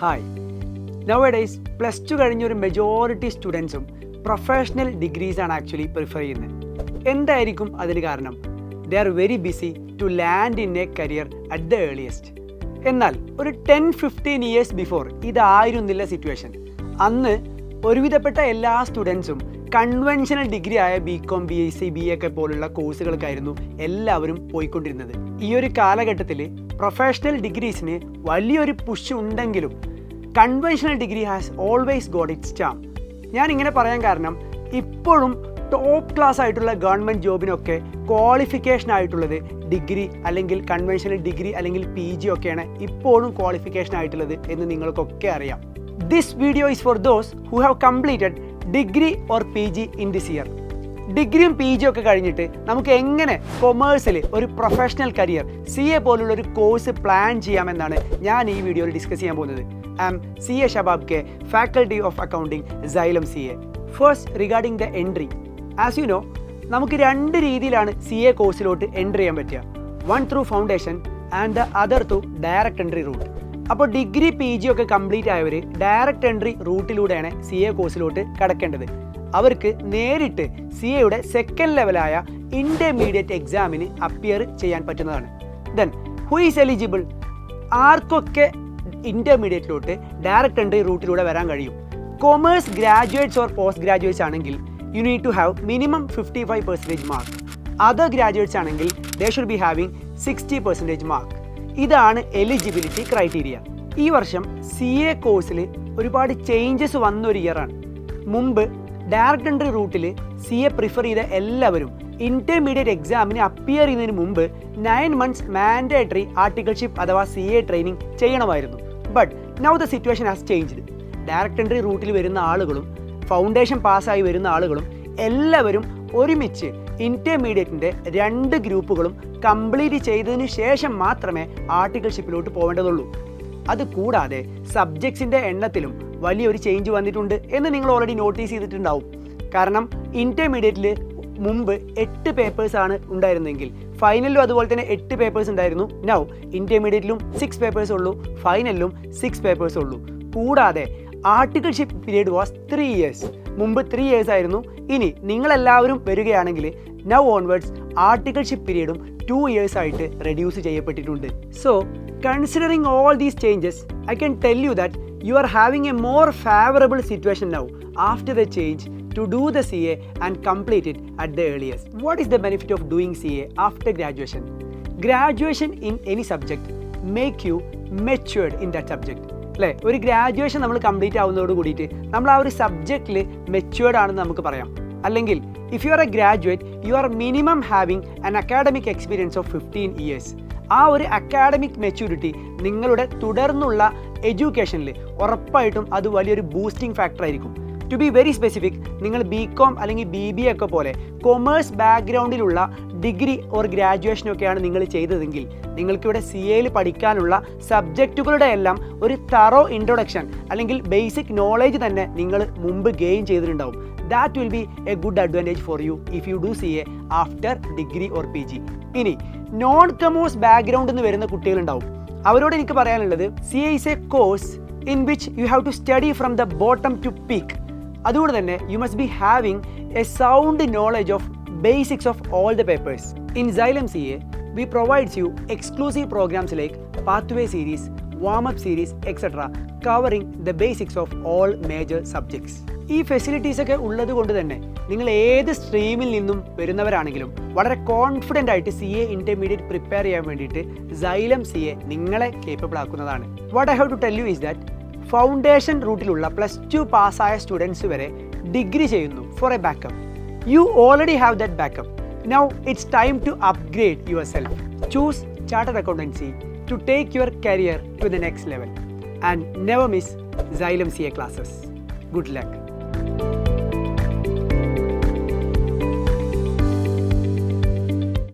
Hi. Nowadays, plus 2 കഴിഞ്ഞൊരു majority സ്റ്റുഡൻസും professional degrees ആണ് ആക്ച്വലി പ്രിഫർ ചെയ്യുന്നത്. എന്തായിരിക്കും അതിന് കാരണം? They are very busy to land in a career at the earliest. എന്നാൽ ഒരു 10-15 ഇയേഴ്സ് ബിഫോർ ഇതായിരുന്നില്ല സിറ്റുവേഷൻ. അന്ന് ഒരുവിധപ്പെട്ട എല്ലാ സ്റ്റുഡൻസും കൺവെൻഷണൽ ഡിഗ്രി ആയ BCom, BSc, BA ഒക്കെ പോലുള്ള കോഴ്സുകൾക്കായിരുന്നു എല്ലാവരും പോയിക്കൊണ്ടിരുന്നത്. ഈ ഒരു കാലഘട്ടത്തിൽ പ്രൊഫഷണൽ ഡിഗ്രീസിന് വലിയൊരു പുഷ് ഉണ്ടെങ്കിലും conventional degree has always got its charm. ഞാൻ ഇങ്ങനെ പറയാൻ കാരണം ഇപ്പോഴും ടോപ്പ് ക്ലാസ് ആയിട്ടുള്ള ഗവൺമെൻറ് ജോബിനൊക്കെ ക്വാളിഫിക്കേഷൻ ആയിട്ടുള്ളത് ഡിഗ്രി അല്ലെങ്കിൽ കൺവെൻഷണൽ ഡിഗ്രി അല്ലെങ്കിൽ PG ഒക്കെയാണ് ഇപ്പോഴും ക്വാളിഫിക്കേഷൻ ആയിട്ടുള്ളത് എന്ന് നിങ്ങൾക്കൊക്കെ അറിയാം. This video is for those who have completed degree or PG in this year. ഡിഗ്രിയും PG ഒക്കെ കഴിഞ്ഞിട്ട് നമുക്ക് എങ്ങനെ കൊമേഴ്സിൽ ഒരു പ്രൊഫഷണൽ കരിയർ CA പോലുള്ള ഒരു കോഴ്സ് പ്ലാൻ ചെയ്യാമെന്നാണ് ഞാൻ ഈ വീഡിയോയിൽ ഡിസ്കസ് ചെയ്യാൻ പോകുന്നത്. I am CA Shabab K, faculty of accounting, Xylem CA. First regarding the entry. As you know, നമുക്ക് രണ്ട് രീതിയിലാണ് CA കോഴ്സിലോട്ട് എൻട്രി ചെയ്യാൻ പറ്റുക. One through foundation and the other through direct entry route. അപ്പോൾ ഡിഗ്രി PG ഒക്കെ കംപ്ലീറ്റ് ആയവർ direct entry റൂട്ടിലൂടെയാണ് CA കോഴ്സിലോട്ട് കടക്കേണ്ടത്. അവർക്ക് നേരിട്ട് CAയുടെ സെക്കൻഡ് ലെവലായ ഇൻ്റർമീഡിയറ്റ് എക്സാമിന് അപ്പിയർ ചെയ്യാൻ പറ്റുന്നതാണ്. Then who is eligible? ആർക്കൊക്കെ ഇൻ്റർമീഡിയറ്റിലോട്ട് ഡയറക്റ്റ് എൻട്രി റൂട്ടിലൂടെ വരാൻ കഴിയും? Commerce graduates or post graduates ആണെങ്കിൽ you need to have minimum 55% mark. Other graduates ആണെങ്കിൽ they should be having 60% mark. ഇതാണ് എലിജിബിലിറ്റി ക്രൈറ്റീരിയ. ഈ വർഷം CA കോഴ്സിൽ ഒരുപാട് ചേഞ്ചസ് വന്നൊരു ഇയറാണ്. മുമ്പ് ഡയറക്റ്റ് എൻട്രി റൂട്ടിൽ CA പ്രിഫർ ചെയ്ത എല്ലാവരും ഇൻ്റർമീഡിയറ്റ് എക്സാമിന് അപ്പിയർ ചെയ്യുന്നതിന് മുമ്പ് 9 months മാൻഡേറ്ററി ആർട്ടിക്കിൾഷിപ്പ് അഥവാ CA ട്രെയിനിങ് ചെയ്യണമായിരുന്നു. But now the situation has changed. Direct entry റൂട്ടിൽ വരുന്ന ആളുകളും ഫൗണ്ടേഷൻ പാസ്സായി വരുന്ന ആളുകളും എല്ലാവരും ഒരുമിച്ച് ഇൻ്റർമീഡിയറ്റിൻ്റെ 2 ഗ്രൂപ്പുകളും കംപ്ലീറ്റ് ചെയ്തതിന് ശേഷം മാത്രമേ ആർട്ടിക്കിൾഷിപ്പിലോട്ട് പോകേണ്ടതുള്ളൂ. അതുകൂടാതെ സബ്ജക്ട്സിൻ്റെ എണ്ണത്തിലും വലിയൊരു ചേഞ്ച് വന്നിട്ടുണ്ട് എന്ന് നിങ്ങൾ ഓൾറെഡി നോട്ടീസ് ചെയ്തിട്ടുണ്ടാവും. കാരണം ഇൻ്റർമീഡിയറ്റിൽ മുമ്പ് 8 പേപ്പേഴ്സാണ് ഉണ്ടായിരുന്നെങ്കിൽ ഫൈനലിലും അതുപോലെ തന്നെ 8 പേപ്പേഴ്സ് ഉണ്ടായിരുന്നു. നൗ ഇൻ്റർമീഡിയറ്റിലും 6 പേപ്പേഴ്സ് ഉള്ളൂ, ഫൈനലിലും 6 പേപ്പേഴ്സ് ഉള്ളൂ. കൂടാതെ ആർട്ടിക്കിൾഷിപ്പ് പീരീഡ് വാസ് 3 years. മുമ്പ് 3 years ആയിരുന്നു. ഇനി നിങ്ങളെല്ലാവരും വരികയാണെങ്കിൽ നൗ ഓൺവേർഡ്സ് ആർട്ടിക്കിൾഷിപ്പ് പീരീഡും 2 years ആയിട്ട് റെഡ്യൂസ് ചെയ്യപ്പെട്ടിട്ടുണ്ട്. So considering all these changes, I can tell you that you are having a more favorable situation now after the change to do the CA and complete it at the earliest. What is the benefit of doing CA after graduation? Graduation in any subject make you matured in that subject. അല്ലേ, ഒരു graduation നമ്മൾ complete ആവുന്നതോട് കൂടിയിട്ട് നമ്മൾ ആ ഒരു സബ്ജക്റ്റിൽ matured ആണെന്ന് നമുക്ക് പറയാം. അല്ലെങ്കിൽ if you are A graduate you are minimum having an academic experience of 15 years. ആ ഒരു അക്കാഡമിക് മെച്യൂരിറ്റി നിങ്ങളുടെ തുടർന്നുള്ള എഡ്യൂക്കേഷനിൽ ഉറപ്പായിട്ടും അത് വലിയൊരു ബൂസ്റ്റിംഗ് ഫാക്ടർ ആയിരിക്കും. ടു ബി വെരി സ്പെസിഫിക്, നിങ്ങൾ BCom അല്ലെങ്കിൽ BBA ഒക്കെ പോലെ കൊമേഴ്സ് ബാക്ക്ഗ്രൗണ്ടിലുള്ള ഡിഗ്രി ഓർ ഗ്രാജുവേഷനൊക്കെയാണ് നിങ്ങൾ ചെയ്തതെങ്കിൽ നിങ്ങൾക്കിവിടെ CAയിൽ പഠിക്കാനുള്ള സബ്ജക്റ്റുകളുടെ എല്ലാം ഒരു തറോ ഇൻട്രൊഡക്ഷൻ അല്ലെങ്കിൽ ബേസിക് നോളേജ് തന്നെ നിങ്ങൾ മുമ്പ് ഗെയിൻ ചെയ്തിട്ടുണ്ടാവും. That will be A good advantage for you if you do CA after degree or PG. ഇനി നോൺ കൊമേഴ്സ് ബാക്ക്ഗ്രൗണ്ടിൽ നിന്ന് വരുന്ന കുട്ടികളുണ്ടാവും. അവരോട് എനിക്ക് പറയാനുള്ളത് CA is a course in which you have to study from the bottom to peak. അതുകൊണ്ട് തന്നെ you must be having a sound knowledge of basics of all the papers. In Xylem CA, we provides you exclusive programs like Pathway Series, Warm-up Series, etc. covering the basics of all major subjects. ഈ facilities ഒക്കെ ഉള്ളത് കൊണ്ട് തന്നെ നിങ്ങൾ ഏത് സ്ട്രീമിൽ നിന്നും വരുന്നവരാണെങ്കിലും വളരെ confident ആയിട്ട് CA ഇൻ്റർമീഡിയറ്റ് പ്രിപ്പയർ ചെയ്യാൻ വേണ്ടിയിട്ട് Xylem CA നിങ്ങളെ കേപ്പബിൾ ആക്കുന്നതാണ്. What I have to tell you is that foundation റൂട്ടിലുള്ള +2 പാസ്സായ സ്റ്റുഡൻസ് വരെ ഡിഗ്രി ചെയ്യുന്നു for a backup. You already have that backup. Now it's time to upgrade yourself. Choose chartered accountancy to take your career to the next level and never miss Xylem CA classes. Good luck.